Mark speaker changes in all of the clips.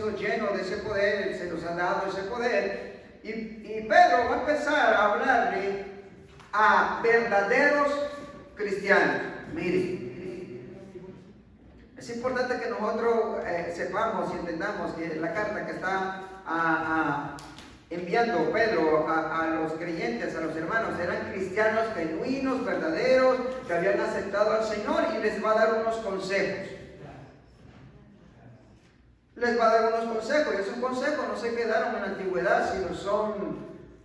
Speaker 1: sido llenos de ese poder, se nos ha dado ese poder. Y Pedro va a empezar a hablarle a verdaderos cristianos. Mire, es importante que nosotros sepamos y entendamos que la carta que está enviando Pedro a los creyentes, a los hermanos, eran cristianos genuinos, verdaderos, que habían aceptado al Señor, y les va a dar unos consejos. Les va a dar unos consejos, y esos consejos no se quedaron en la antigüedad, sino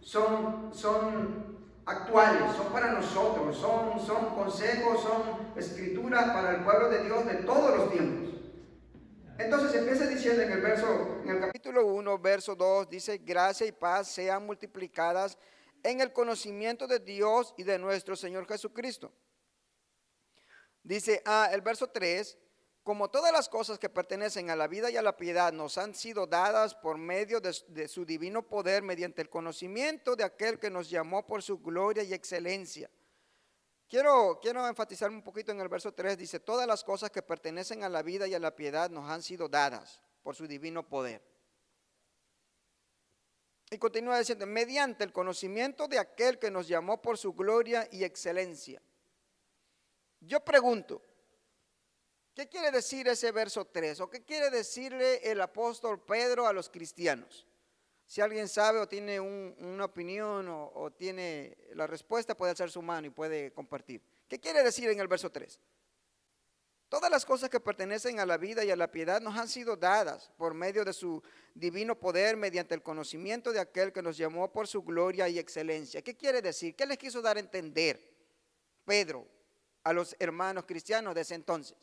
Speaker 1: son actuales, son para nosotros, son consejos, son escrituras para el pueblo de Dios de todos los tiempos. Entonces empieza diciendo en el capítulo 1, verso 2, dice: gracia y paz sean multiplicadas en el conocimiento de Dios y de nuestro Señor Jesucristo. Dice el verso 3: como todas las cosas que pertenecen a la vida y a la piedad nos han sido dadas por medio de su divino poder, mediante el conocimiento de aquel que nos llamó por su gloria y excelencia. Quiero enfatizar un poquito en el verso 3, dice: todas las cosas que pertenecen a la vida y a la piedad nos han sido dadas por su divino poder. Y continúa diciendo: mediante el conocimiento de aquel que nos llamó por su gloria y excelencia. Yo pregunto, ¿qué quiere decir ese verso 3? ¿O qué quiere decirle el apóstol Pedro a los cristianos? Si alguien sabe o tiene una opinión o tiene la respuesta, puede alzar su mano y puede compartir. ¿Qué quiere decir en el verso 3? Todas las cosas que pertenecen a la vida y a la piedad nos han sido dadas por medio de su divino poder, mediante el conocimiento de aquel que nos llamó por su gloria y excelencia. ¿Qué quiere decir? ¿Qué les quiso dar a entender Pedro a los hermanos cristianos de ese entonces?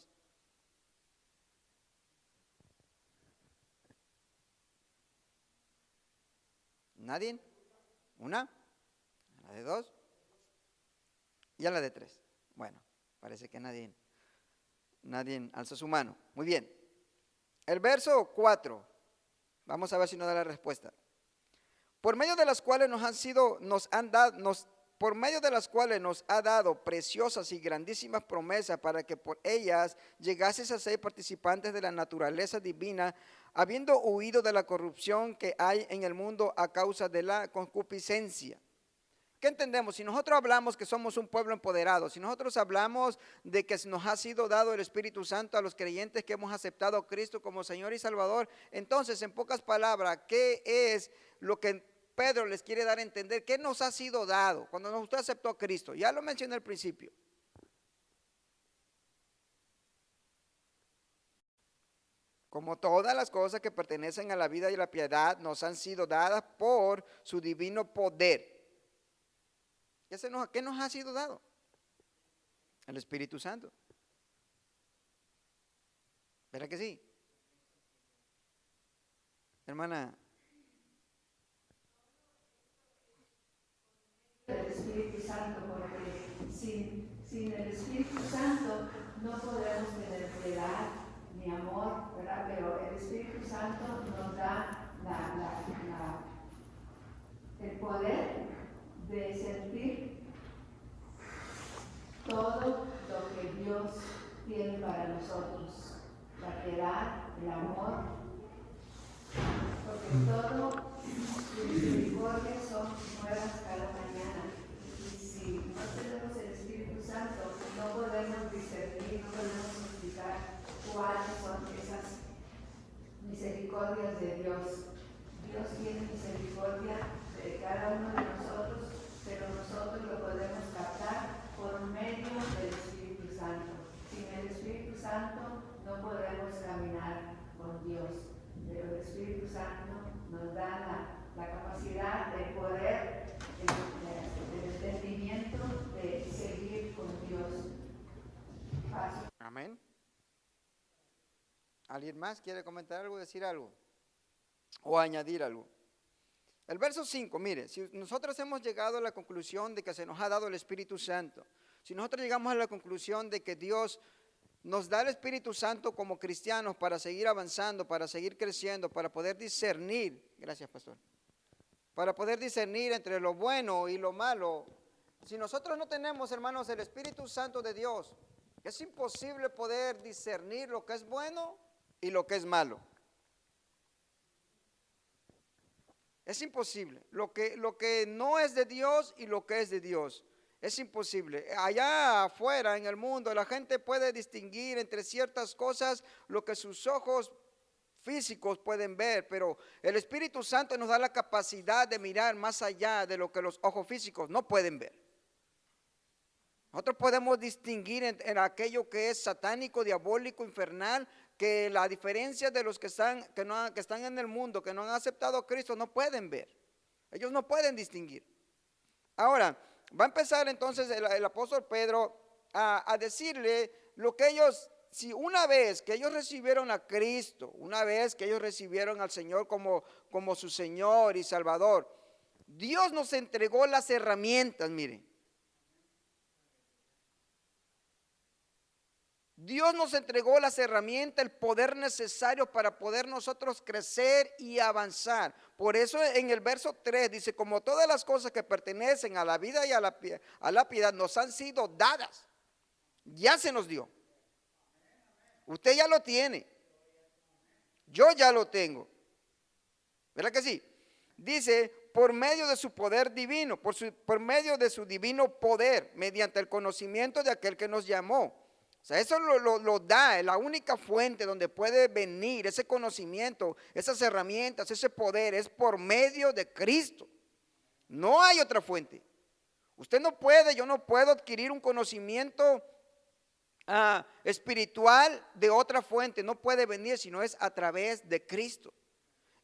Speaker 1: ¿Nadie? ¿Una? ¿A la de 2? ¿Y a la de 3? Bueno, parece que nadie alza su mano. Muy bien. El verso 4. Vamos a ver si nos da la respuesta. Por medio de las cuales por medio de las cuales nos ha dado preciosas y grandísimas promesas, para que por ellas llegases a ser participantes de la naturaleza divina, habiendo huido de la corrupción que hay en el mundo a causa de la concupiscencia. ¿Qué entendemos? Si nosotros hablamos que somos un pueblo empoderado, si nosotros hablamos de que nos ha sido dado el Espíritu Santo a los creyentes que hemos aceptado a Cristo como Señor y Salvador, entonces, en pocas palabras, ¿qué es lo que Pedro les quiere dar a entender? ¿Qué nos ha sido dado cuando usted aceptó a Cristo? Ya lo mencioné al principio. Como todas las cosas que pertenecen a la vida y la piedad nos han sido dadas por su divino poder. ¿Qué nos ha sido dado? El Espíritu Santo. ¿Verdad que sí? Hermana.
Speaker 2: El Espíritu Santo, porque sin el Espíritu Santo no podemos tener piedad ni amor, ¿verdad? Pero el Espíritu Santo nos da el poder de sentir todo lo que Dios tiene para nosotros, la piedad, el amor, porque todo sus misericordias son nuevas cada mañana. Y si no tenemos el Espíritu Santo, no podemos discernir, no podemos explicar cuáles son esas misericordias de Dios. Dios tiene misericordia de cada uno de nosotros, pero nosotros lo podemos captar por medio del Espíritu Santo. Sin el Espíritu Santo no podemos caminar con Dios, pero el Espíritu Santo nos da la capacidad de poder, el entendimiento de seguir con Dios.
Speaker 1: Amén. ¿Alguien más quiere comentar algo, decir algo o añadir algo? El verso 5, mire, si nosotros hemos llegado a la conclusión de que se nos ha dado el Espíritu Santo, si nosotros llegamos a la conclusión de que Dios nos da el Espíritu Santo como cristianos para seguir avanzando, para seguir creciendo, para poder discernir, gracias pastor, para poder discernir entre lo bueno y lo malo. Si nosotros no tenemos, hermanos, el Espíritu Santo de Dios, es imposible poder discernir lo que es bueno y lo que es malo. Es imposible. Lo que no es de Dios y lo que es de Dios. Es imposible. Allá afuera en el mundo la gente puede distinguir entre ciertas cosas lo que sus ojos físicos pueden ver, pero el Espíritu Santo nos da la capacidad de mirar más allá de lo que los ojos físicos no pueden ver. Nosotros podemos distinguir en aquello que es satánico, diabólico, infernal, que la diferencia de los que están en el mundo, que no han aceptado a Cristo, no pueden ver. Ellos no pueden distinguir. Ahora, va a empezar entonces el apóstol Pedro a decirle lo que ellos, si una vez que ellos recibieron a Cristo, una vez que ellos recibieron al Señor como su Señor y Salvador, Dios nos entregó las herramientas, miren. Dios nos entregó las herramientas, el poder necesario para poder nosotros crecer y avanzar. Por eso en el verso 3 dice, como todas las cosas que pertenecen a la vida y a la piedad nos han sido dadas, ya se nos dio. Usted ya lo tiene. Yo ya lo tengo. ¿Verdad que sí? Dice, por medio de su poder divino, por medio de su divino poder, mediante el conocimiento de aquel que nos llamó. O sea, eso lo da, es la única fuente donde puede venir ese conocimiento, esas herramientas, ese poder, es por medio de Cristo. No hay otra fuente. Usted no puede, yo no puedo adquirir un conocimiento espiritual de otra fuente, no puede venir si no es a través de Cristo.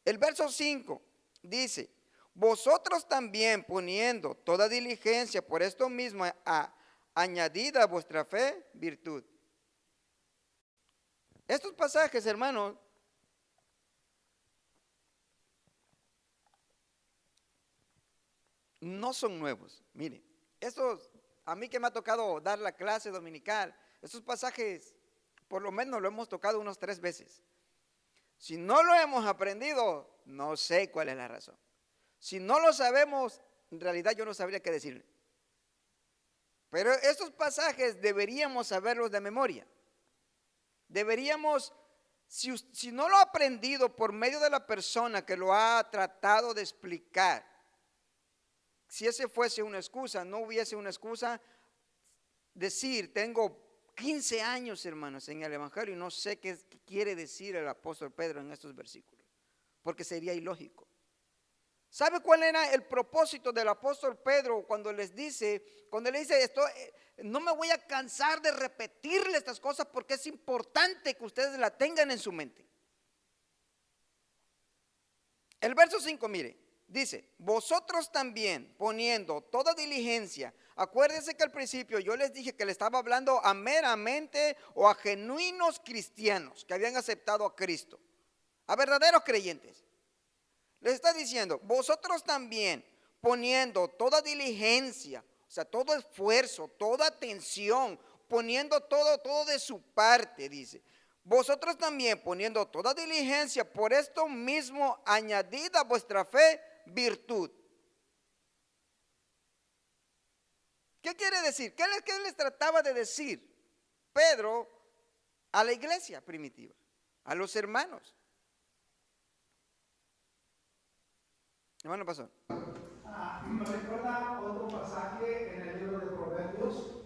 Speaker 1: El verso 5 dice, vosotros también poniendo toda diligencia por esto mismo añadida a vuestra fe, virtud. Estos pasajes, hermanos, no son nuevos. Miren, estos, a mí que me ha tocado dar la clase dominical, estos pasajes, por lo menos lo hemos tocado unos 3 veces. Si no lo hemos aprendido, no sé cuál es la razón. Si no lo sabemos, en realidad yo no sabría qué decirle. Pero estos pasajes deberíamos saberlos de memoria. Deberíamos, si no lo ha aprendido por medio de la persona que lo ha tratado de explicar, si ese fuese una excusa, no hubiese una excusa decir, tengo 15 años, hermanos, en el Evangelio y no sé qué quiere decir el apóstol Pedro en estos versículos, porque sería ilógico. ¿Sabe cuál era el propósito del apóstol Pedro cuando le dice esto? No me voy a cansar de repetirle estas cosas porque es importante que ustedes la tengan en su mente. El verso 5, mire, dice, vosotros también poniendo toda diligencia. Acuérdense que al principio yo les dije que le estaba hablando a meramente o a genuinos cristianos que habían aceptado a Cristo, a verdaderos creyentes. Les está diciendo, vosotros también poniendo toda diligencia, o sea, todo esfuerzo, toda atención, poniendo todo de su parte, dice. Vosotros también poniendo toda diligencia, por esto mismo añadida a vuestra fe, virtud. ¿Qué quiere decir? ¿Qué les trataba de decir Pedro a la iglesia primitiva, a los hermanos? Hermano pastor.
Speaker 3: Me recuerda otro pasaje en el libro de Proverbios,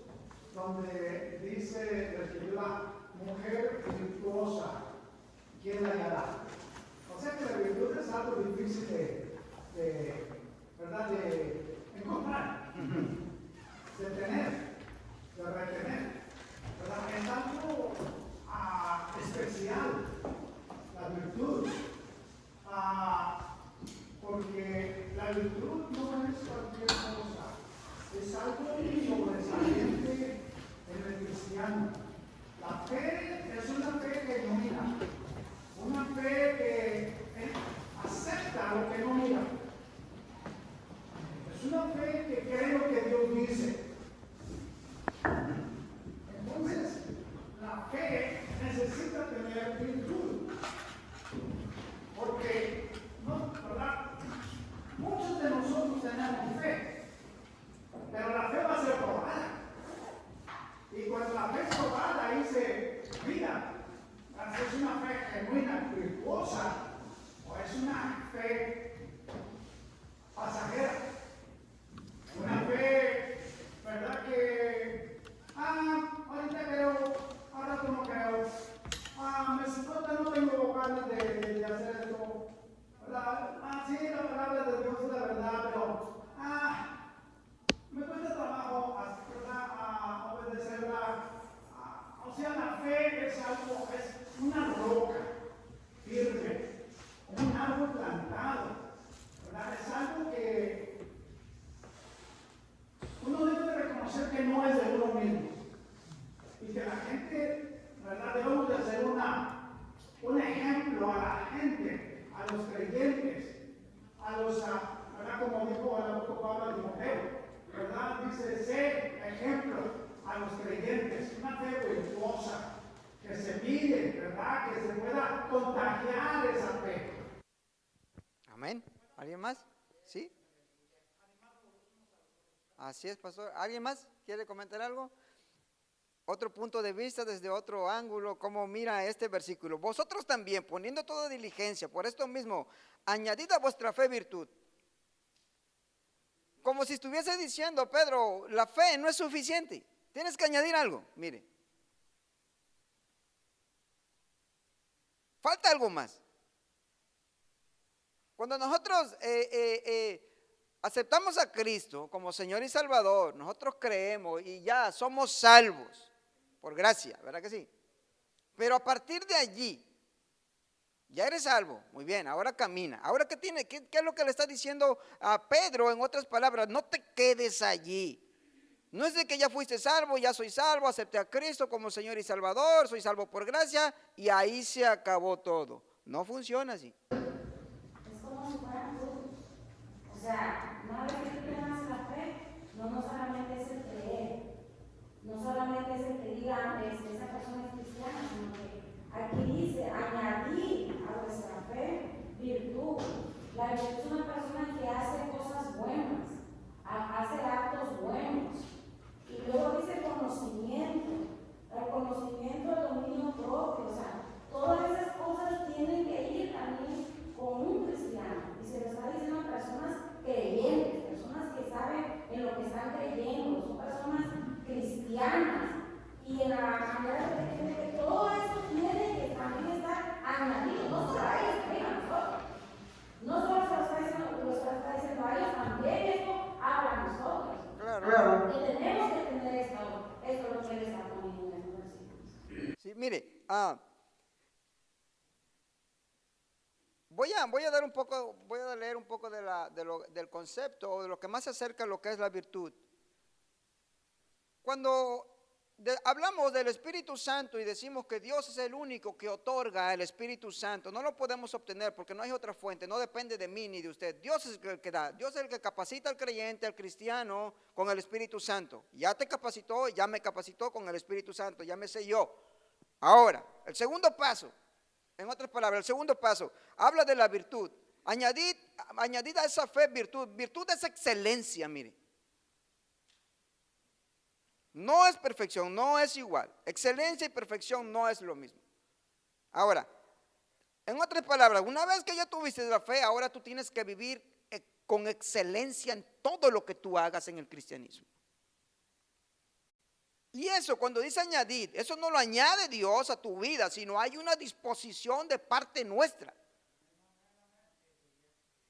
Speaker 3: donde dice la escritura, mujer virtuosa, ¿quién la hallará? O sea que la virtud es algo difícil ¿verdad? De encontrar, de tener, de retener, ¿verdad? Es algo especial, la virtud. Porque la virtud no es cualquier cosa, es algo sobresaliente en el cristiano. La fe es una fe que no mira, una fe que acepta lo que no mira. Es una fe que cree lo que Dios dice. ganas de hacer esto. ¿Verdad? Sí, la palabra de Dios es la verdad, pero me cuesta trabajo, ¿verdad? Obedecerla. O sea, la fe es algo, es una roca firme, un árbol plantado, ¿verdad? Es algo que uno debe de reconocer que no es de uno mismo y que la gente, ¿verdad? Debemos de hacer un ejemplo a la gente, a los creyentes, a los, ¿verdad? Como dijo el apóstol Pablo a Timoteo, ¿verdad? Dice, sé ejemplo a los creyentes, una fe virtuosa, que se mire, ¿verdad? Que se pueda contagiar esa fe.
Speaker 1: Amén. ¿Alguien más? ¿Sí? Así es, pastor. ¿Alguien más quiere comentar algo? Otro punto de vista desde otro ángulo, cómo mira este versículo. Vosotros también, poniendo toda diligencia, por esto mismo, añadid a vuestra fe virtud. Como si estuviese diciendo, Pedro, la fe no es suficiente. Tienes que añadir algo. Mire. Falta algo más. Cuando nosotros aceptamos a Cristo como Señor y Salvador, nosotros creemos y ya somos salvos por gracia, ¿verdad que sí? Pero a partir de allí, ya eres salvo, muy bien, ahora camina. Ahora, ¿qué es lo que le está diciendo a Pedro? En otras palabras, no te quedes allí. No es de que ya fuiste salvo, ya soy salvo, acepté a Cristo como Señor y Salvador, soy salvo por gracia y ahí se acabó todo. No funciona así.
Speaker 4: Es como si fueran frutos. O sea, una vez que tú tienes la fe, no solamente es el creer, no solamente es el que diga esa persona es cristiana, sino que aquí dice añadir a vuestra fe virtud. La virtud es una persona que hace cosas buenas, hace actos buenos. Y luego dice conocimiento, el conocimiento del dominio propio, o sea, todas esas cosas tienen que ir también con un cristiano. Y se lo está diciendo a personas creyentes, personas que saben en lo que están creyendo, son personas cristianas. Y en la manera de que todo eso tiene que también estar añadido, no solo a ellos, también a nosotros. No solo se lo está diciendo a ellos, también esto habla a nosotros.
Speaker 1: Claro.
Speaker 4: Que tenemos que tener esto es lo que él está poniendo en los versículos.
Speaker 1: Sí, mire, voy a leer un poco del concepto o de lo que más se acerca a lo que es la virtud. Cuando hablamos del Espíritu Santo y decimos que Dios es el único que otorga el Espíritu Santo, no lo podemos obtener porque no hay otra fuente, no depende de mí ni de usted. Dios es el que da, Dios es el que capacita al creyente, al cristiano con el Espíritu Santo. Ya te capacitó, ya me capacitó con el Espíritu Santo, ya me selló. Ahora, el segundo paso, en otras palabras, el segundo paso, habla de la virtud. Añadid a esa fe virtud. Virtud es excelencia, mire. No es perfección, no es igual. Excelencia y perfección no es lo mismo. Ahora, en otras palabras, una vez que ya tuviste la fe, ahora tú tienes que vivir con excelencia en todo lo que tú hagas en el cristianismo. Y eso, cuando dice añadir, eso no lo añade Dios a tu vida, sino hay una disposición de parte nuestra.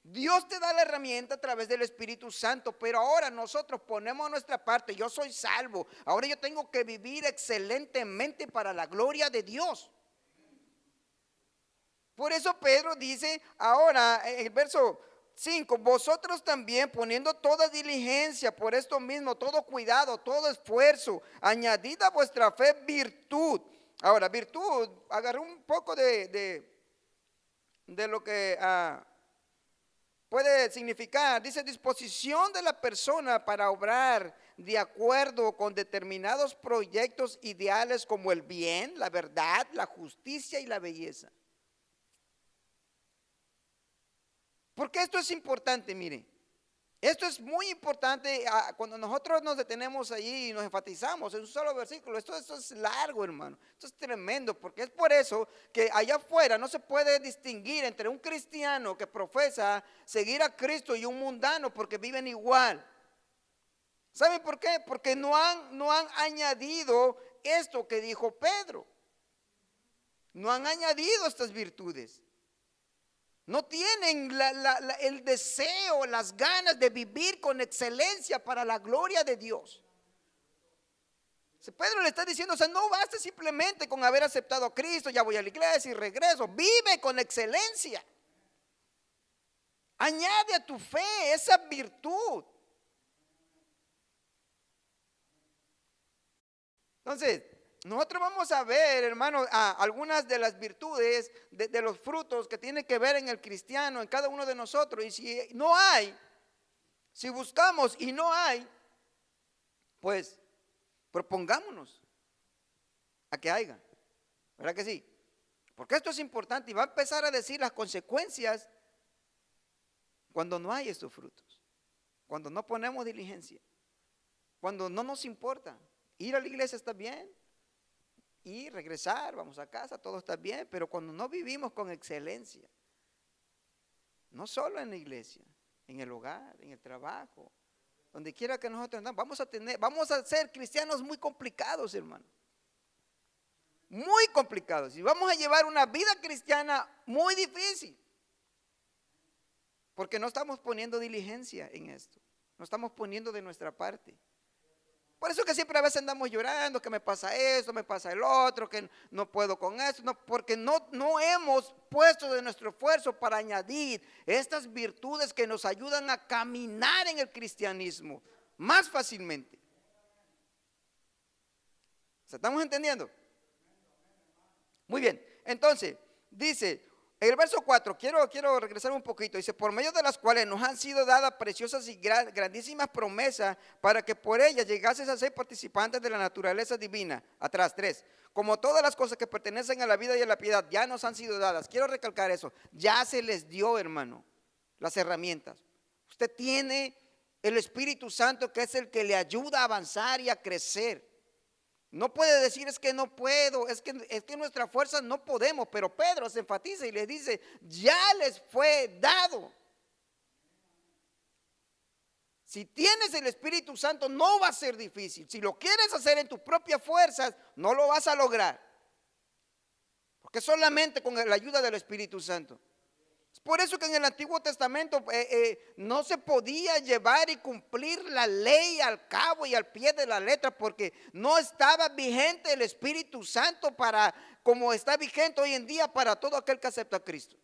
Speaker 1: Dios te da la herramienta a través del Espíritu Santo, pero ahora nosotros ponemos nuestra parte. Yo soy salvo, ahora yo tengo que vivir excelentemente para la gloria de Dios. Por eso Pedro dice ahora en el verso 5, vosotros también poniendo toda diligencia, por esto mismo, todo cuidado, todo esfuerzo, añadid a vuestra fe virtud. Ahora, virtud, agarré un poco de lo que puede significar, dice disposición de la persona para obrar de acuerdo con determinados proyectos ideales como el bien, la verdad, la justicia y la belleza. Porque esto es importante, mire, esto es muy importante cuando nosotros nos detenemos allí y nos enfatizamos en un solo versículo. Esto es largo, hermano, esto es tremendo, porque es por eso que allá afuera no se puede distinguir entre un cristiano que profesa seguir a Cristo y un mundano, porque viven igual. ¿Saben por qué? Porque no han añadido esto que dijo Pedro. no han añadido estas virtudes. No tienen el deseo, las ganas de vivir con excelencia para la gloria de Dios. Pedro le está diciendo, o sea, no basta simplemente con haber aceptado a Cristo, ya voy a la iglesia y regreso. Vive con excelencia. Añade a tu fe esa virtud. Entonces, nosotros vamos a ver, hermanos, algunas de las virtudes, de los frutos que tienen que ver en el cristiano, en cada uno de nosotros. Y si no hay, si buscamos y no hay, pues propongámonos a que haya. ¿Verdad que sí? Porque esto es importante y va a empezar a decir las consecuencias cuando no hay estos frutos, cuando no ponemos diligencia, cuando no nos importa. Ir a la iglesia está bien, y regresar, vamos a casa, todo está bien, pero cuando no vivimos con excelencia, no solo en la iglesia, en el hogar, en el trabajo, donde quiera que nosotros andamos, vamos a ser cristianos muy complicados, hermano. Muy complicados. Y vamos a llevar una vida cristiana muy difícil. Porque no estamos poniendo diligencia en esto. No estamos poniendo de nuestra parte. Por eso que siempre a veces andamos llorando, que me pasa esto, me pasa el otro, que no puedo con esto, porque no hemos puesto de nuestro esfuerzo para añadir estas virtudes que nos ayudan a caminar en el cristianismo más fácilmente. ¿Estamos entendiendo? Muy bien, entonces, dice, el verso 4, quiero regresar un poquito, dice, por medio de las cuales nos han sido dadas preciosas y grandísimas promesas para que por ellas llegases a ser participantes de la naturaleza divina. Atrás, 3, como todas las cosas que pertenecen a la vida y a la piedad ya nos han sido dadas. Quiero recalcar eso, ya se les dio, hermano, las herramientas. Usted tiene el Espíritu Santo que es el que le ayuda a avanzar y a crecer. No puede decir es que no puedo, es que nuestra fuerza no podemos, pero Pedro se enfatiza y les dice, ya les fue dado. Si tienes el Espíritu Santo no va a ser difícil. Si lo quieres hacer en tus propias fuerzas, no lo vas a lograr. Porque solamente con la ayuda del Espíritu Santo. Es por eso que en el Antiguo Testamento no se podía llevar y cumplir la ley al cabo y al pie de la letra, porque no estaba vigente el Espíritu Santo como está vigente hoy en día para todo aquel que acepta a Cristo.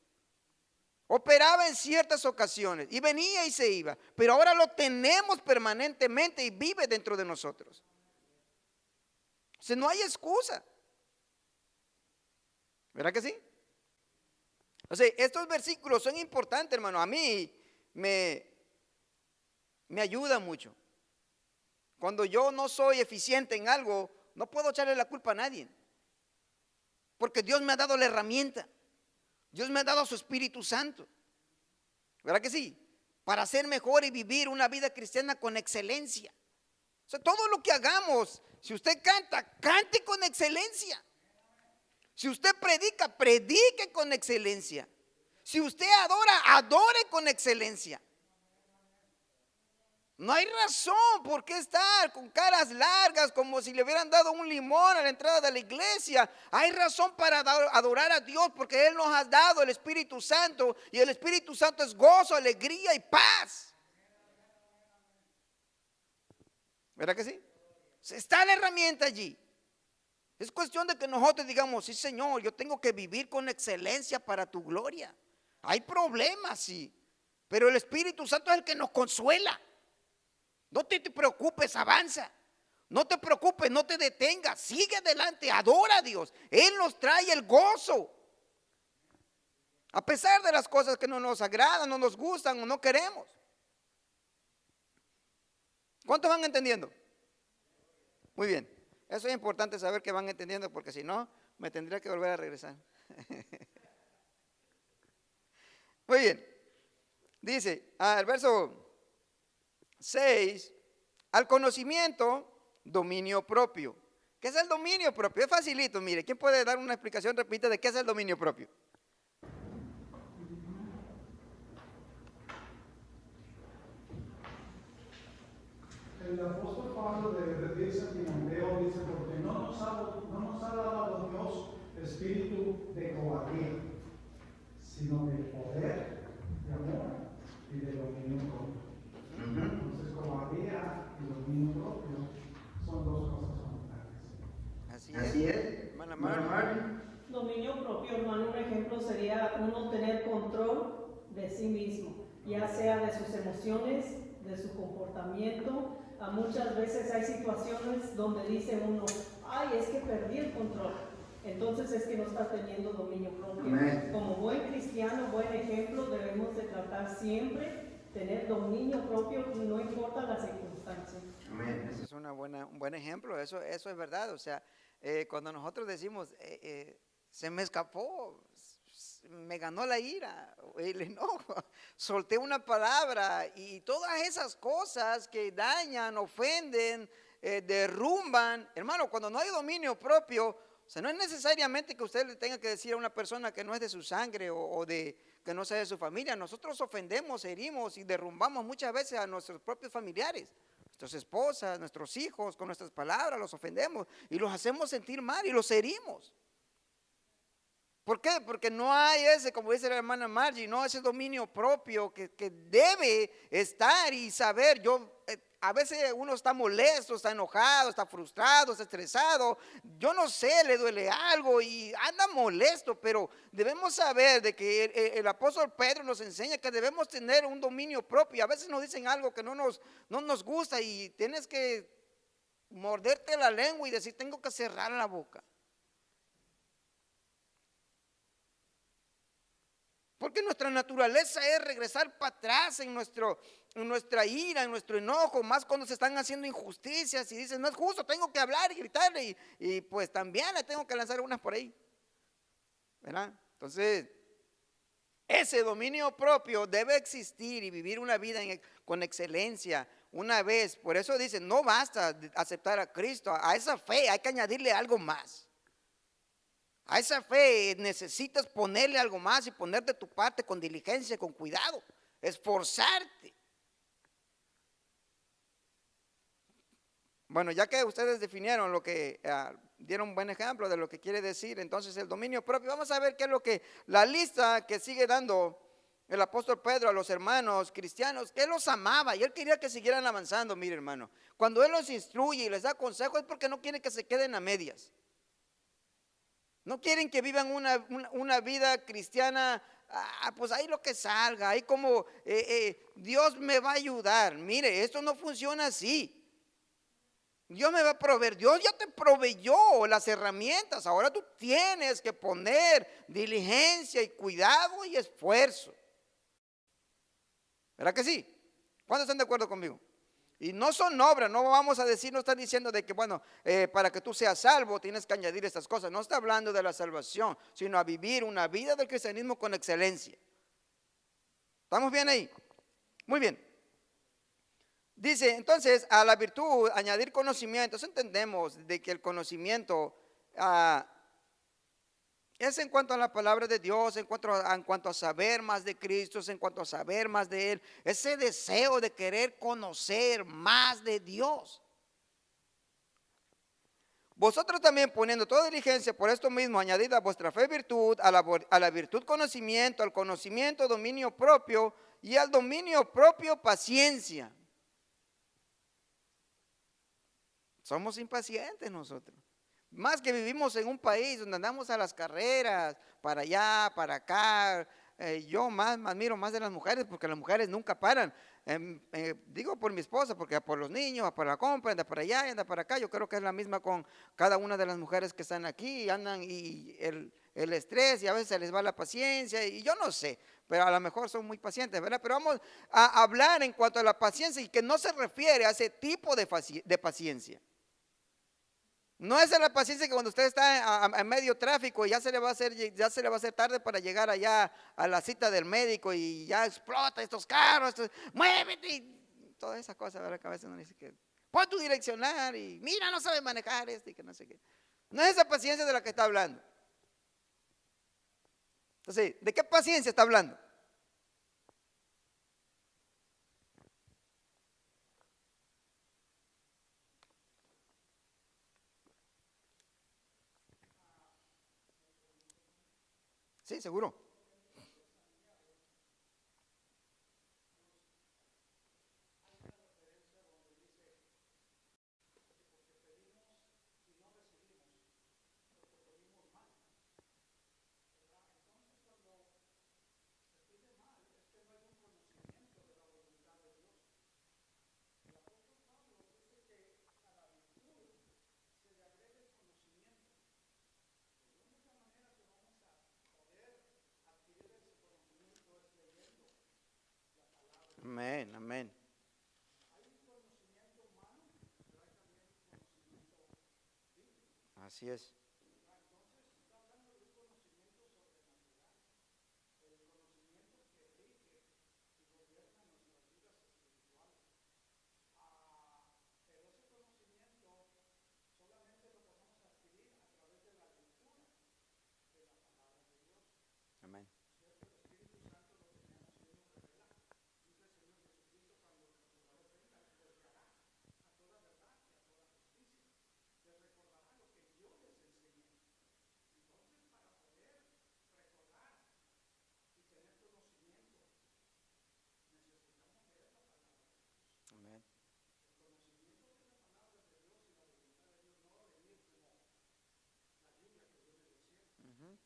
Speaker 1: Operaba en ciertas ocasiones y venía y se iba, pero ahora lo tenemos permanentemente y vive dentro de nosotros. O sea, no hay excusa. ¿Verdad que sí? O sea, estos versículos son importantes, hermano. A mí me ayuda mucho. Cuando yo no soy eficiente en algo, no puedo echarle la culpa a nadie. Porque Dios me ha dado la herramienta. Dios me ha dado su Espíritu Santo. ¿Verdad que sí? Para ser mejor y vivir una vida cristiana con excelencia. O sea, todo lo que hagamos, si usted canta, cante con excelencia. Si usted predica, predique con excelencia. Si usted adora, adore con excelencia. No hay razón por qué estar con caras largas como si le hubieran dado un limón a la entrada de la iglesia. Hay razón para adorar a Dios porque Él nos ha dado el Espíritu Santo y el Espíritu Santo es gozo, alegría y paz. ¿Verdad que sí? Está la herramienta allí. Es cuestión de que nosotros digamos, sí Señor, yo tengo que vivir con excelencia para tu gloria. Hay problemas, sí, pero el Espíritu Santo es el que nos consuela. No te preocupes, avanza. No te preocupes, no te detengas, sigue adelante, adora a Dios. Él nos trae el gozo. A pesar de las cosas que no nos agradan, no nos gustan o no queremos. ¿Cuántos van entendiendo? Muy bien. Eso es importante saber que van entendiendo porque si no, me tendría que volver a regresar. Muy bien. Dice, el verso 6, al conocimiento, dominio propio. ¿Qué es el dominio propio? Es facilito, mire. ¿Quién puede dar una explicación, repite, de qué es el dominio propio?
Speaker 3: El apóstol Pablo le dice a Timoteo, dice, porque no nos ha dado Dios espíritu sino de poder, de amor y de dominio propio. Entonces, cobardía y dominio propio son dos cosas fundamentales.
Speaker 1: Así es. Hermana Marley.
Speaker 5: Dominio propio, hermano, un ejemplo sería uno tener control de sí mismo, ya sea de sus emociones, de su comportamiento. Muchas veces hay situaciones donde dice uno, ay, es que perdí el control. Entonces es que no está teniendo dominio propio.
Speaker 1: Amén.
Speaker 5: Como buen cristiano, buen ejemplo, debemos de tratar siempre tener dominio propio, no importa la circunstancia.
Speaker 1: Amén. Ese es un buen ejemplo, eso es verdad. O sea, cuando nosotros decimos, se me escapó, me ganó la ira, el enojo, solté una palabra y todas esas cosas que dañan, ofenden, derrumban. Hermano, cuando no hay dominio propio, o sea, no es necesariamente que usted le tenga que decir a una persona que no es de su sangre o de que no sea de su familia. Nosotros ofendemos, herimos y derrumbamos muchas veces a nuestros propios familiares, nuestras esposas, nuestros hijos, con nuestras palabras los ofendemos y los hacemos sentir mal y los herimos. ¿Por qué? Porque no hay ese, como dice la hermana Margie, no ese dominio propio que debe estar y saber. A veces uno está molesto, está enojado, está frustrado, está estresado, yo no sé, le duele algo y anda molesto, pero debemos saber de que el apóstol Pedro nos enseña que debemos tener un dominio propio. A veces nos dicen algo que no nos gusta y tienes que morderte la lengua y decir, tengo que cerrar la boca. Porque nuestra naturaleza es regresar para atrás en nuestra ira, en nuestro enojo, más cuando se están haciendo injusticias y dicen, no es justo, tengo que hablar y gritarle y pues también le tengo que lanzar unas por ahí, ¿verdad? Entonces, ese dominio propio debe existir y vivir una vida con excelencia una vez. Por eso dicen, no basta aceptar a Cristo, a esa fe hay que añadirle algo más. A esa fe necesitas ponerle algo más y poner de tu parte con diligencia, con cuidado, esforzarte. Bueno, ya que ustedes definieron lo que, dieron un buen ejemplo de lo que quiere decir entonces el dominio propio, vamos a ver qué es lo que, la lista que sigue dando el apóstol Pedro a los hermanos cristianos, que él los amaba y él quería que siguieran avanzando. Mire, hermano, cuando él los instruye y les da consejos es porque no quiere que se queden a medias. No quieren que vivan una vida cristiana, pues ahí lo que salga, ahí como Dios me va a ayudar. Mire, esto no funciona así. Dios me va a proveer, Dios ya te proveyó las herramientas, ahora tú tienes que poner diligencia y cuidado y esfuerzo. ¿Verdad que sí? ¿Cuántos están de acuerdo conmigo? Y no son obras, no vamos a decir, no está diciendo de que bueno, para que tú seas salvo tienes que añadir estas cosas. No está hablando de la salvación, sino a vivir una vida del cristianismo con excelencia. ¿Estamos bien ahí? Muy bien. Dice, entonces, a la virtud añadir conocimiento. Entonces entendemos de que el conocimiento es en cuanto a la palabra de Dios, en cuanto a saber más de Cristo, es en cuanto a saber más de Él. Ese deseo de querer conocer más de Dios. Vosotros también poniendo toda diligencia por esto mismo, añadid a vuestra fe virtud, a la virtud conocimiento, al conocimiento dominio propio y al dominio propio paciencia. Somos impacientes nosotros. Más que vivimos en un país donde andamos a las carreras, para allá, para acá. Yo más miro más de las mujeres porque las mujeres nunca paran. Digo por mi esposa, porque por los niños, para la compra, anda para allá, anda para acá. Yo creo que es la misma con cada una de las mujeres que están aquí, andan y el estrés y a veces se les va la paciencia y yo no sé, pero a lo mejor son muy pacientes, ¿verdad? Pero vamos a hablar en cuanto a la paciencia y que no se refiere a ese tipo de paciencia. No es la paciencia que cuando usted está a medio tráfico y ya se le va a hacer tarde para llegar allá a la cita del médico y ya explota estos carros, muévete y todas esas cosas, ¿verdad? Que a veces uno dice que pon tu direccional y mira, no sabe manejar y que no sé qué. No es esa paciencia de la que está hablando. Entonces, ¿de qué paciencia está hablando? Sí, seguro. Así es. Amén. Amén. Ujú.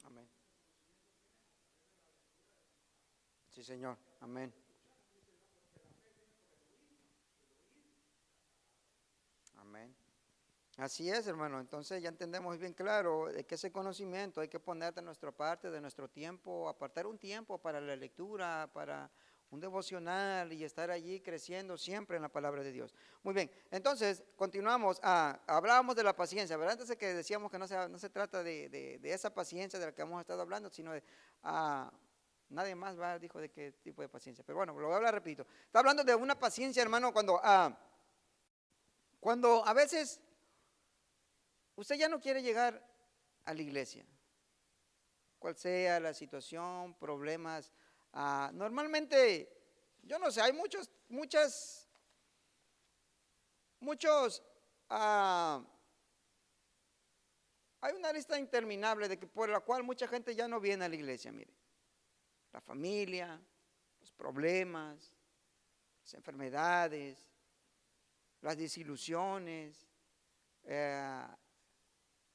Speaker 1: Amén. Sí, Señor. Amén. Amén. Así es, hermano. Entonces ya entendemos bien claro de que ese conocimiento hay que poner de nuestra parte, de nuestro tiempo, apartar un tiempo para la lectura, para un devocional y estar allí creciendo siempre en la palabra de Dios. Muy bien, entonces continuamos. Hablábamos de la paciencia, ¿verdad? Entonces que decíamos que no se trata de esa paciencia de la que hemos estado hablando, sino de... nadie más dijo de qué tipo de paciencia. Pero bueno, lo voy a hablar, repito. Está hablando de una paciencia, hermano, cuando a veces usted ya no quiere llegar a la iglesia, cual sea la situación, problemas. Normalmente, yo no sé, hay hay una lista interminable por la cual mucha gente ya no viene a la iglesia, mire. La familia, los problemas, las enfermedades, las desilusiones,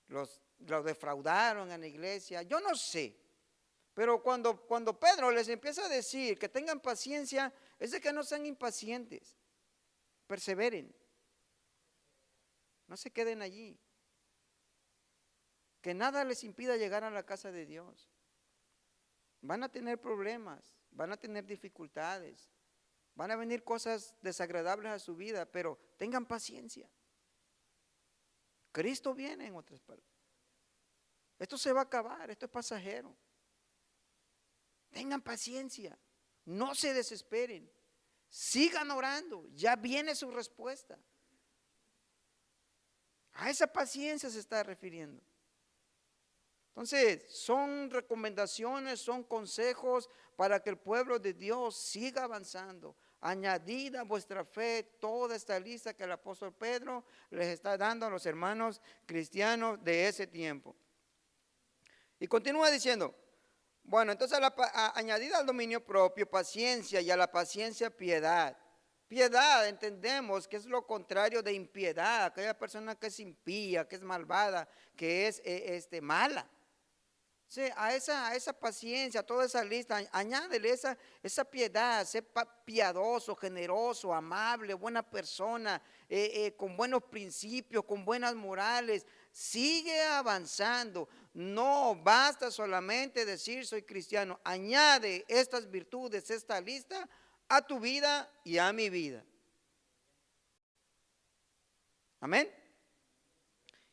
Speaker 1: los defraudaron en la iglesia, yo no sé. Pero cuando Pedro les empieza a decir que tengan paciencia, es de que no sean impacientes, perseveren, no se queden allí, que nada les impida llegar a la casa de Dios. Van a tener problemas, van a tener dificultades, van a venir cosas desagradables a su vida, pero tengan paciencia. Cristo viene, en otras palabras. Esto se va a acabar, esto es pasajero. Tengan paciencia, no se desesperen, sigan orando, ya viene su respuesta. A esa paciencia se está refiriendo. Entonces, son recomendaciones, son consejos para que el pueblo de Dios siga avanzando. Añadid a vuestra fe toda esta lista que el apóstol Pedro les está dando a los hermanos cristianos de ese tiempo. Y continúa diciendo, bueno, entonces añadid al dominio propio paciencia y a la paciencia piedad. Piedad, entendemos que es lo contrario de impiedad, aquella persona que es impía, que es malvada, que es mala. Sí, a esa paciencia, a toda esa lista, añádele esa piedad, ser piadoso, generoso, amable, buena persona, con buenos principios, con buenas morales. Sigue avanzando, no basta solamente decir soy cristiano, añade estas virtudes, esta lista a tu vida y a mi vida. Amén.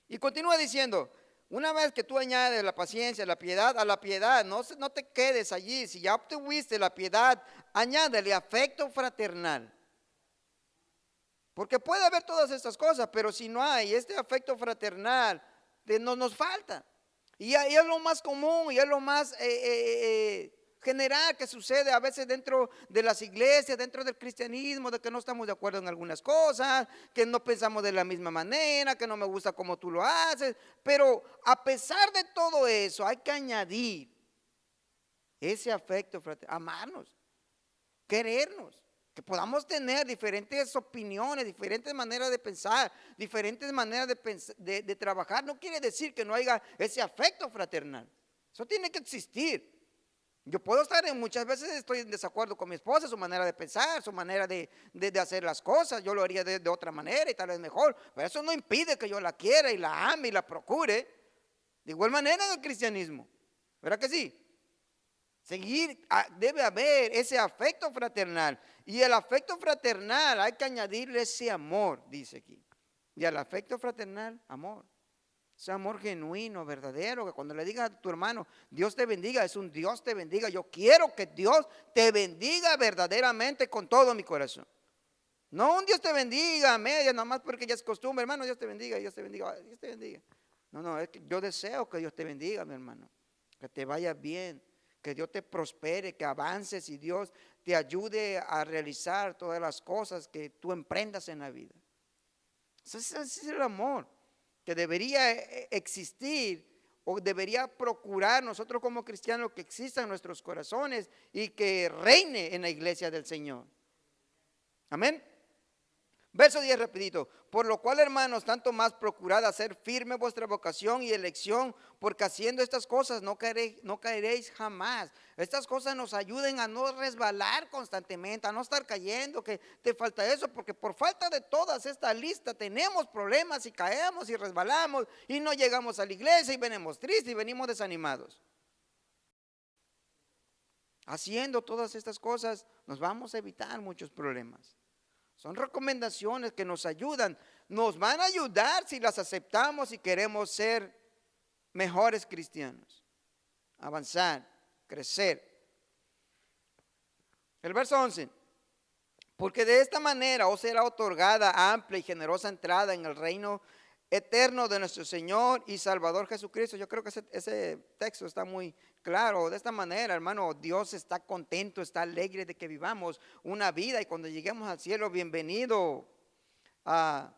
Speaker 1: Y continúa diciendo, una vez que tú añades la paciencia, la piedad, a la piedad, no te quedes allí. Si ya obtuviste la piedad, añádele afecto fraternal. Porque puede haber todas estas cosas, pero si no hay este afecto fraternal, nos falta. Y es lo más común y es lo más general que sucede a veces dentro de las iglesias, dentro del cristianismo, de que no estamos de acuerdo en algunas cosas, que no pensamos de la misma manera, que no me gusta como tú lo haces. Pero a pesar de todo eso, hay que añadir ese afecto fraternal, amarnos, querernos. Que podamos tener diferentes opiniones, diferentes maneras de pensar, diferentes maneras de trabajar. No quiere decir que no haya ese afecto fraternal. Eso tiene que existir. Yo puedo estar muchas veces estoy en desacuerdo con mi esposa, su manera de pensar, su manera de hacer las cosas. Yo lo haría de otra manera y tal vez mejor. Pero eso no impide que yo la quiera y la ame y la procure. De igual manera en el cristianismo. ¿Verdad que sí? Debe haber ese afecto fraternal. Y el afecto fraternal hay que añadirle ese amor, dice aquí. Y al afecto fraternal, amor. Ese amor genuino, verdadero, que cuando le digas a tu hermano, Dios te bendiga, es un Dios te bendiga. Yo quiero que Dios te bendiga verdaderamente con todo mi corazón. No un Dios te bendiga a medias, nada más porque ya es costumbre, hermano, Dios te bendiga, Dios te bendiga, Dios te bendiga. No, es que yo deseo que Dios te bendiga, mi hermano, que te vaya bien, que Dios te prospere, que avances y Dios te ayude a realizar todas las cosas que tú emprendas en la vida. Ese es el amor que debería existir o debería procurar nosotros como cristianos que exista en nuestros corazones y que reine en la iglesia del Señor. Amén. Verso 10 rapidito. Por lo cual, hermanos, tanto más procurad hacer firme vuestra vocación y elección, porque haciendo estas cosas no caeréis jamás. Estas cosas nos ayuden a no resbalar constantemente, a no estar cayendo, que te falta eso, porque por falta de todas esta lista tenemos problemas y caemos y resbalamos y no llegamos a la iglesia y venimos tristes y venimos desanimados. Haciendo todas estas cosas nos vamos a evitar muchos problemas. Son recomendaciones que nos ayudan, nos van a ayudar si las aceptamos y queremos ser mejores cristianos, avanzar, crecer. El verso 11, porque de esta manera os será otorgada amplia y generosa entrada en el reino eterno de nuestro Señor y Salvador Jesucristo. Yo creo que ese texto está muy claro. De esta manera, hermano, Dios está contento, está alegre de que vivamos una vida y cuando lleguemos al cielo, bienvenido a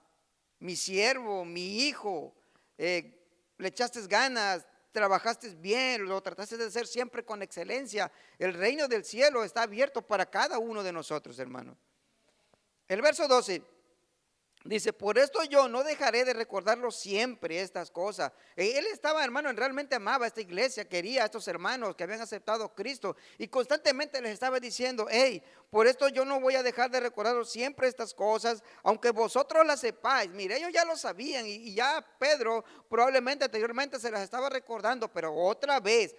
Speaker 1: mi siervo, mi hijo, le echaste ganas, trabajaste bien, lo trataste de hacer siempre con excelencia. El reino del cielo está abierto para cada uno de nosotros, hermano. El verso 12 dice, por esto yo no dejaré de recordarlo siempre estas cosas. Él estaba, hermano, realmente amaba a esta iglesia, quería a estos hermanos que habían aceptado a Cristo y constantemente les estaba diciendo, hey, por esto yo no voy a dejar de recordaros siempre estas cosas, aunque vosotros las sepáis. Mire, ellos ya lo sabían y ya Pedro probablemente anteriormente se las estaba recordando, pero otra vez,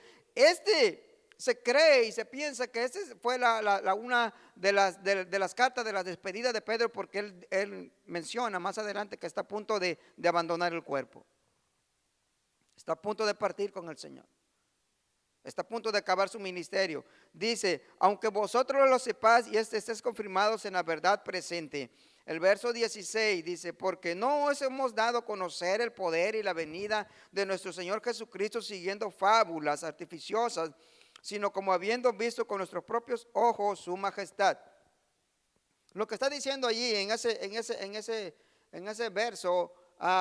Speaker 1: se cree y se piensa que esta fue una de las cartas de la despedida de Pedro, porque él menciona más adelante que está a punto de abandonar el cuerpo. Está a punto de partir con el Señor. Está a punto de acabar su ministerio. Dice, aunque vosotros lo sepáis y estéis confirmados en la verdad presente. El verso 16 dice, porque no os hemos dado a conocer el poder y la venida de nuestro Señor Jesucristo siguiendo fábulas artificiosas, sino como habiendo visto con nuestros propios ojos su majestad. Lo que está diciendo allí en ese verso,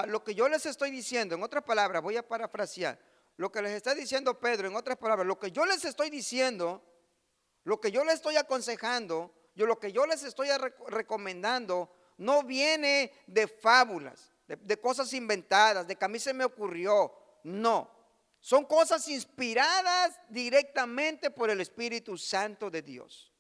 Speaker 1: lo que yo les estoy diciendo, en otras palabras, voy a parafrasear, lo que les está diciendo Pedro, en otras palabras, lo que yo les estoy diciendo, lo que yo les estoy aconsejando, lo que yo les estoy recomendando, no viene de fábulas, de cosas inventadas, de que a mí se me ocurrió, no. Son cosas inspiradas directamente por el Espíritu Santo de Dios.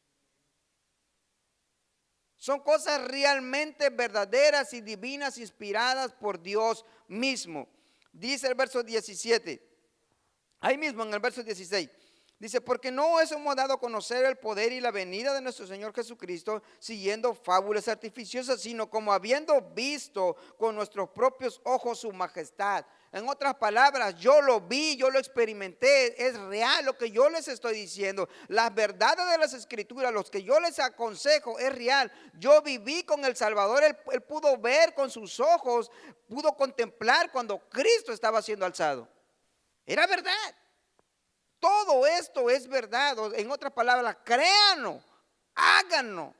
Speaker 1: Son cosas realmente verdaderas y divinas inspiradas por Dios mismo. Dice el verso 17, ahí mismo en el verso 16. Dice, porque no os hemos dado a conocer el poder y la venida de nuestro Señor Jesucristo siguiendo fábulas artificiosas, sino como habiendo visto con nuestros propios ojos su majestad. En otras palabras, yo lo vi, yo lo experimenté, es real lo que yo les estoy diciendo. Las verdades de las Escrituras, los que yo les aconsejo, es real. Yo viví con el Salvador, él pudo ver con sus ojos, pudo contemplar cuando Cristo estaba siendo alzado. Era verdad. Todo esto es verdad. En otras palabras, créanlo, háganlo.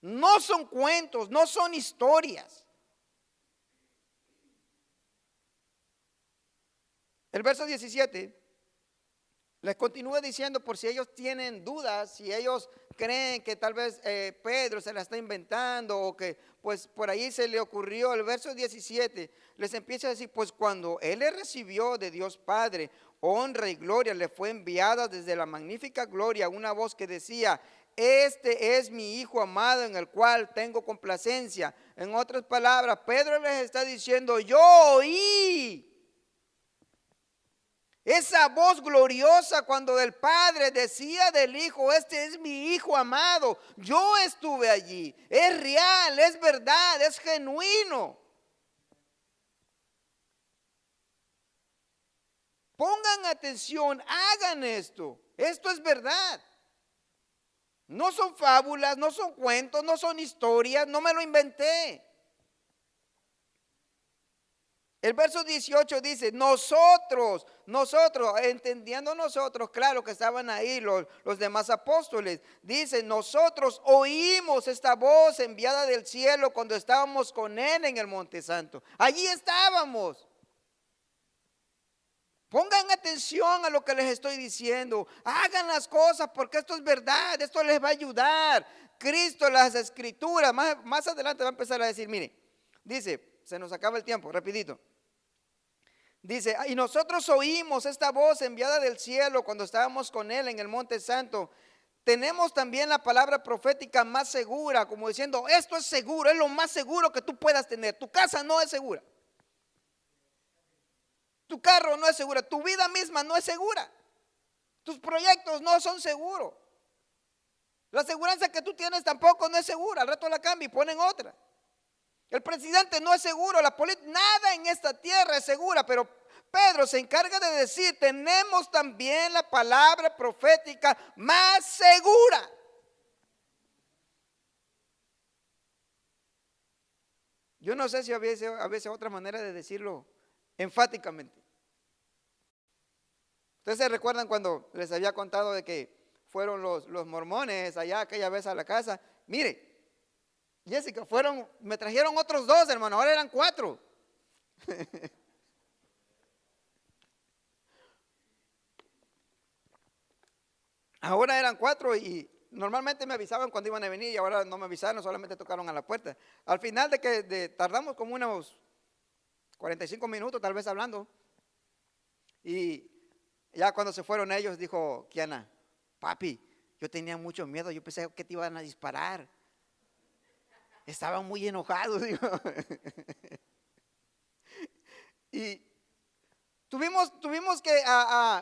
Speaker 1: No son cuentos, no son historias. El verso 17 Les continúa diciendo, por si ellos tienen dudas, si ellos creen que tal vez Pedro se la está inventando o que pues por ahí se le ocurrió. El verso 17 les empieza a decir, pues cuando él le recibió de Dios Padre, honra y gloria le fue enviada desde la magnífica gloria una voz que decía, este es mi Hijo amado en el cual tengo complacencia. En otras palabras, Pedro les está diciendo, yo oí esa voz gloriosa cuando el Padre decía del Hijo, este es mi Hijo amado. Yo estuve allí. Es real, es verdad, es genuino. Pongan atención, hagan esto. Esto es verdad. No son fábulas, no son cuentos, no son historias, no me lo inventé. El verso 18 dice, nosotros, entendiendo nosotros, claro que estaban ahí los demás apóstoles, dice, nosotros oímos esta voz enviada del cielo cuando estábamos con él en el Monte Santo. Allí estábamos. Pongan atención a lo que les estoy diciendo, hagan las cosas porque esto es verdad, esto les va a ayudar. Cristo, las escrituras, más adelante va a empezar a decir, mire, dice, se nos acaba el tiempo, rapidito. Dice, y nosotros oímos esta voz enviada del cielo cuando estábamos con él en el Monte Santo. Tenemos también la palabra profética más segura, como diciendo, esto es seguro, es lo más seguro que tú puedas tener. Tu casa no es segura. Tu carro no es segura, tu vida misma no es segura. Tus proyectos no son seguros. La aseguranza que tú tienes tampoco no es segura, al rato la cambian y ponen otra. El presidente no es seguro, nada en esta tierra es segura, pero Pedro se encarga de decir, tenemos también la palabra profética más segura. Yo no sé si a veces otra manera de decirlo enfáticamente. Ustedes se recuerdan cuando les había contado de que fueron los mormones allá aquella vez a la casa. Mire, Jessica, me trajeron otros 2, hermano, ahora eran 4. Ahora eran 4 y normalmente me avisaban cuando iban a venir y ahora no me avisaron, solamente tocaron a la puerta. Al final tardamos como unos 45 minutos tal vez hablando. Y ya cuando se fueron ellos dijo Kiana, papi, yo tenía mucho miedo, yo pensé que te iban a disparar. Estaban muy enojados, digo. Y tuvimos que,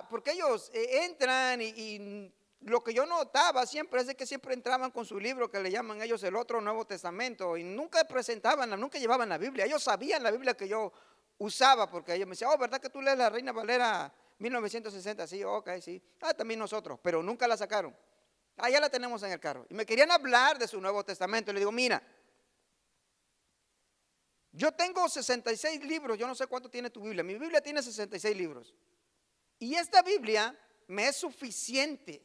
Speaker 1: porque ellos entran y lo que yo notaba siempre es de que siempre entraban con su libro que le llaman ellos el otro Nuevo Testamento y nunca nunca llevaban la Biblia. Ellos sabían la Biblia que yo usaba porque ellos me decían, oh, ¿verdad que tú lees la Reina Valera 1960? Sí, ok, sí. También nosotros, pero nunca la sacaron. Ya la tenemos en el carro. Y me querían hablar de su Nuevo Testamento y le digo, mira, yo tengo 66 libros, yo no sé cuánto tiene tu Biblia. Mi Biblia tiene 66 libros. Y esta Biblia me es suficiente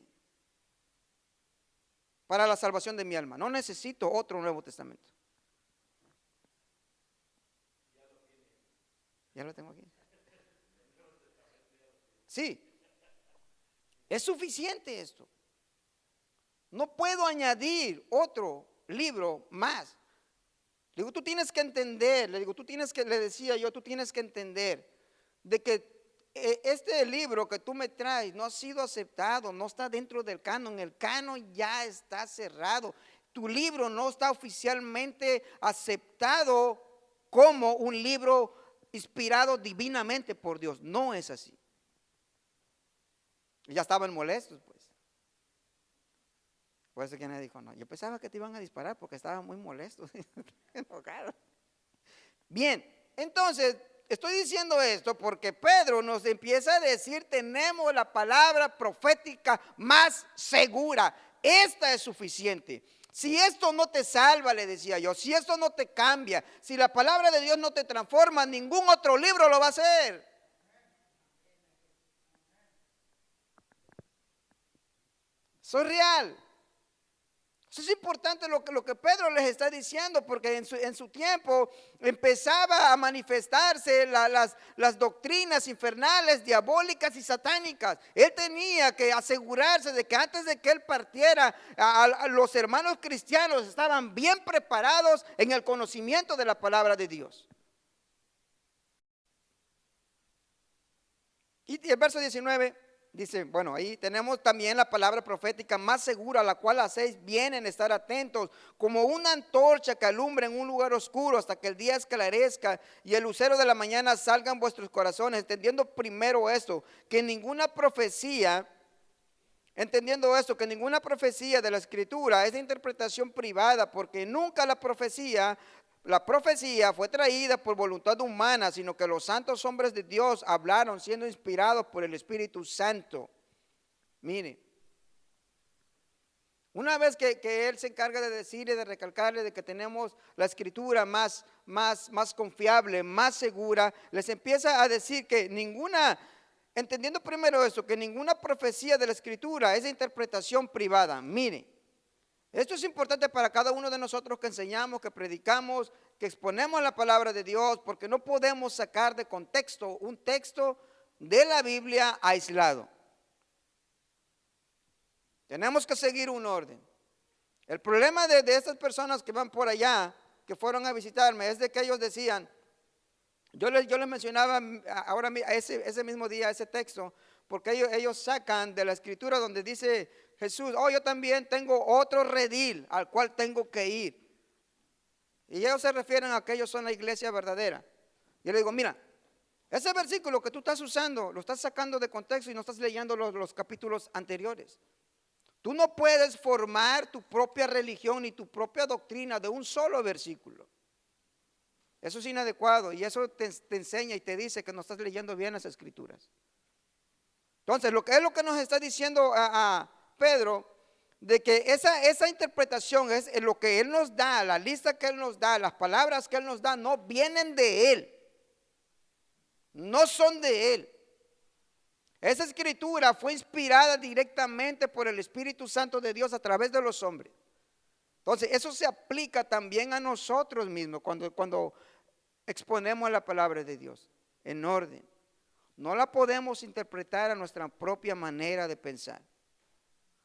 Speaker 1: para la salvación de mi alma. No necesito otro Nuevo Testamento. Ya lo tengo aquí. Sí, es suficiente esto. No puedo añadir otro libro más. Le digo, tú tienes que entender, le decía yo, tú tienes que entender de que este libro que tú me traes no ha sido aceptado, no está dentro del canon, el canon ya está cerrado. Tu libro no está oficialmente aceptado como un libro inspirado divinamente por Dios, no es así. Y ya estaban molestos, pues. Por eso quien le dijo, no, yo pensaba que te iban a disparar porque estaban muy molestos, enojados. Bien, entonces, estoy diciendo esto porque Pedro nos empieza a decir, tenemos la palabra profética más segura, esta es suficiente. Si esto no te salva, le decía yo, si esto no te cambia, si la palabra de Dios no te transforma, ningún otro libro lo va a hacer. Soy real. Eso es importante lo que Pedro les está diciendo, porque en su tiempo empezaba a manifestarse las doctrinas infernales, diabólicas y satánicas. Él tenía que asegurarse de que antes de que él partiera, a los hermanos cristianos estaban bien preparados en el conocimiento de la palabra de Dios. Y el verso 19 dice, bueno, ahí tenemos también la palabra profética más segura, la cual hacéis bien en estar atentos, como una antorcha que alumbra en un lugar oscuro hasta que el día esclarezca y el lucero de la mañana salga en vuestros corazones. Entendiendo primero esto, que ninguna profecía, que ninguna profecía de la Escritura es de interpretación privada, porque nunca la profecía fue traída por voluntad humana, sino que los santos hombres de Dios hablaron siendo inspirados por el Espíritu Santo. Mire, una vez que él se encarga de decir y de recalcarle de que tenemos la Escritura más confiable, más segura, les empieza a decir que entendiendo primero esto, que ninguna profecía de la Escritura es de interpretación privada. Mire, esto es importante para cada uno de nosotros que enseñamos, que predicamos, que exponemos la palabra de Dios, porque no podemos sacar de contexto un texto de la Biblia aislado. Tenemos que seguir un orden. El problema de estas personas que van por allá, que fueron a visitarme, es de que ellos decían, yo les mencionaba ahora ese mismo día ese texto, porque ellos sacan de la Escritura donde dice Jesús, yo también tengo otro redil al cual tengo que ir. Y ellos se refieren a que ellos son la iglesia verdadera. Yo le digo, mira, ese versículo que tú estás usando, lo estás sacando de contexto y no estás leyendo los capítulos anteriores. Tú no puedes formar tu propia religión ni tu propia doctrina de un solo versículo. Eso es inadecuado y eso te enseña y te dice que no estás leyendo bien las Escrituras. Entonces, lo que nos está diciendo a Pedro, de que esa interpretación es lo que él nos da, la lista que él nos da, las palabras que él nos da, no vienen de él, no son de él. Esa Escritura fue inspirada directamente por el Espíritu Santo de Dios a través de los hombres. Entonces, eso se aplica también a nosotros mismos cuando exponemos la palabra de Dios en orden. No la podemos interpretar a nuestra propia manera de pensar.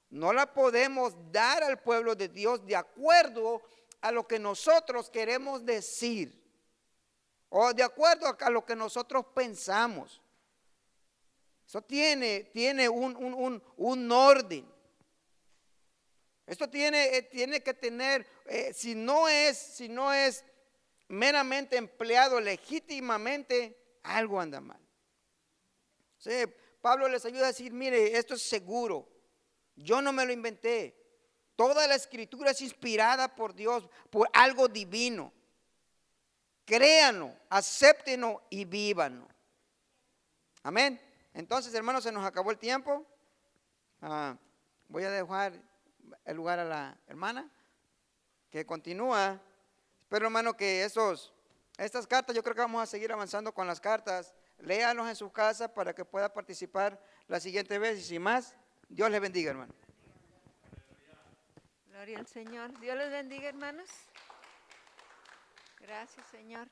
Speaker 1: No la podemos dar al pueblo de Dios de acuerdo a lo que nosotros queremos decir o de acuerdo a lo que nosotros pensamos. Eso tiene un orden. Esto tiene que tener, si no es meramente empleado legítimamente, algo anda mal. Sí, Pablo les ayuda a decir, mire, esto es seguro. Yo no me lo inventé. Toda la Escritura es inspirada por Dios, por algo divino. Créanlo, acéptenlo y vívanlo. Amén. Entonces, hermanos, se nos acabó el tiempo. Voy a dejar el lugar a la hermana que continúa. Espero, hermano, que estas cartas, yo creo que vamos a seguir avanzando con las cartas. Léanos en su casa para que pueda participar la siguiente vez y sin más, Dios les bendiga, hermano.
Speaker 2: Gloria al Señor. Dios les bendiga, hermanos. Gracias, Señor.